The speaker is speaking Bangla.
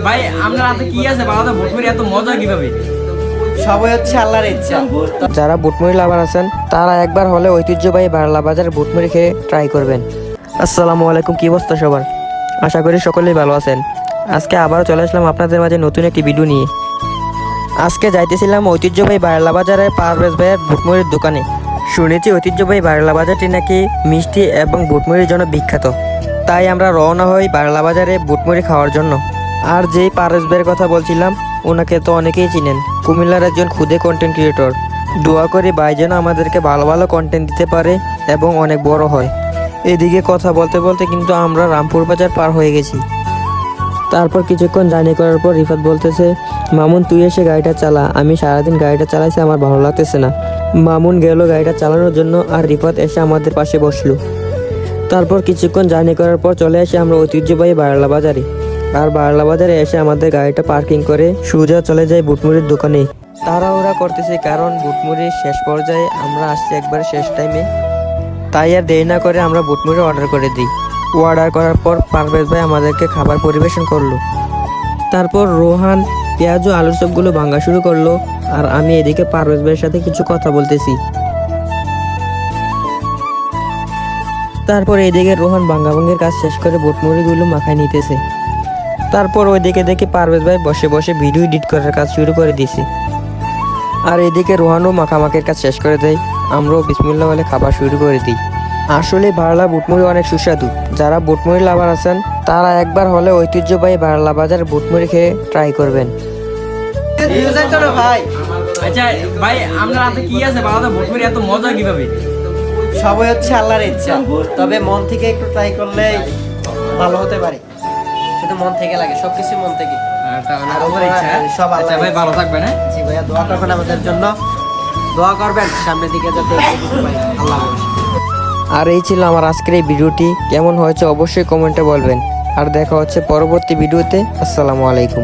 ভাই আমরা রাতে কি আছে বাংলাদেশ ভোটপুরি এত মজা কিভাবে? সবাই হচ্ছে আল্লাহর ইচ্ছা। যারা বুটমুড়ি লাভার আছেন তারা একবার হলে ঐতিহ্যবাহী বারলা বাজারের বুটমুড়ি খেয়ে ট্রাই করবেন। আসসালামু আলাইকুম, কি অবস্থা সবার? আশা করি সকলেই ভালো আছেন। আজকে আবারও চলে আসলাম আপনাদের মাঝে নতুন একটি ভিডিও নিয়ে। আজকে যাইতেছিলাম ঐতিহ্যবাহী বারলা বাজারের পারভেজ ভাইয়ের বুটমুড়ির দোকানে। শুনেছি ঐতিহ্যবাহী বারলা বাজারটি নাকি মিষ্টি এবং বুটমুড়ির জন্য বিখ্যাত, তাই আমরা রওনা হই বারলা বাজারে বুটমুড়ি খাওয়ার জন্য। আর যেই পারভেজ ভাইয়ের কথা বলছিলাম, ওনাকে তো অনেকেই চিনেন, কুমিল্লার একজন খুদে কন্টেন্ট ক্রিয়েটর। দোয়া করি ভাই যেন আমাদেরকে ভালো ভালো কন্টেন্ট দিতে পারে এবং অনেক বড় হয়। এদিকে কথা বলতে বলতে কিন্তু আমরা রামপুর বাজার পার হয়ে গেছি। তারপর কিছুক্ষণ জার্নি করার পর রিফাত বলতেছে, মামুন তুই এসে গাড়িটা চালা, আমি সারাদিন গাড়িটা চালাইছি, আমার ভালো লাগতেছে না। মামুন গেল গাড়িটা চালানোর জন্য, আর রিফাত এসে আমাদের পাশে বসলো। তারপর কিছুক্ষণ জার্নি করার পর চলে আসি আমরা ঐতিহ্যবাহী বারলা বাজারে। আর বারলা বাজারে এসে আমাদের গাড়িটা পার্কিং করে সোজা চলে যাই বুটমুড়ির দোকানে। তাড়াহুড়া করতেছি কারণ বুটমুড়ির শেষ পর্যায়ে আমরা আসছি একবারে শেষ টাইমে, তাই আর দেরি না করে আমরা বুটমুড়ি অর্ডার করে দিই। অর্ডার করার পর পারভেজ ভাই আমাদেরকে খাবার পরিবেশন করলো। তারপর রোহান পেঁয়াজ ও আলুর চপগুলো ভাঙা শুরু করলো, আর আমি এদিকে পারভেজ ভাইয়ের সাথে কিছু কথা বলতেছি। তারপর এইদিকে রোহান ভাঙ্গাভাঙ্গির কাজ শেষ করে বুটমুড়িগুলো মাখায় নিতেছে। তারপর ওইদিকে দেখি পারভেজ ভাই বসে বসে ভিডিও এডিট করার কাজ শুরু করে দিয়েছে। আর এদিকে রোহানও মাখামাখির কাজ শেষ করে দেয়, আমরাও বিসমিল্লাহ বলে খাবার শুরু করে দিই। আসলে বারলা বুটমুড়ি অনেক সুস্বাদু। যারা বুটমুড়ি লাভার আছেন তারা একবার হলে ঐতিহ্যবাহী বারলা বাজার বুটমুড়ি খেয়ে ট্রাই করবেন। ভাই আচ্ছা ভাই আমরা রাতে কি আছে বাংলাদেশ ভোটপুরি এত মজা কিভাবে? সবাই হচ্ছে আল্লাহর ইচ্ছা, তবে মন থেকে একটু ট্রাই করলে ভালো হতে পারে। শুধু মন থেকে লাগে, সবকিছু মন থেকে। আর ওপর ইচ্ছা সব আচ্ছা ভাই ভালো থাকবেন। হ্যাঁ জি ভাইয়া, দোয়া করবেন আমাদের জন্য, দোয়া করবেন সামনের দিকে যাতে আল্লাহ হাফেজ। আর এই ছিল আমার আজকের এই ভিডিওটি। কেমন হয়েছে অবশ্যই কমেন্টে বলবেন। আর দেখা হচ্ছে পরবর্তী ভিডিওতে। আসসালামু আলাইকুম।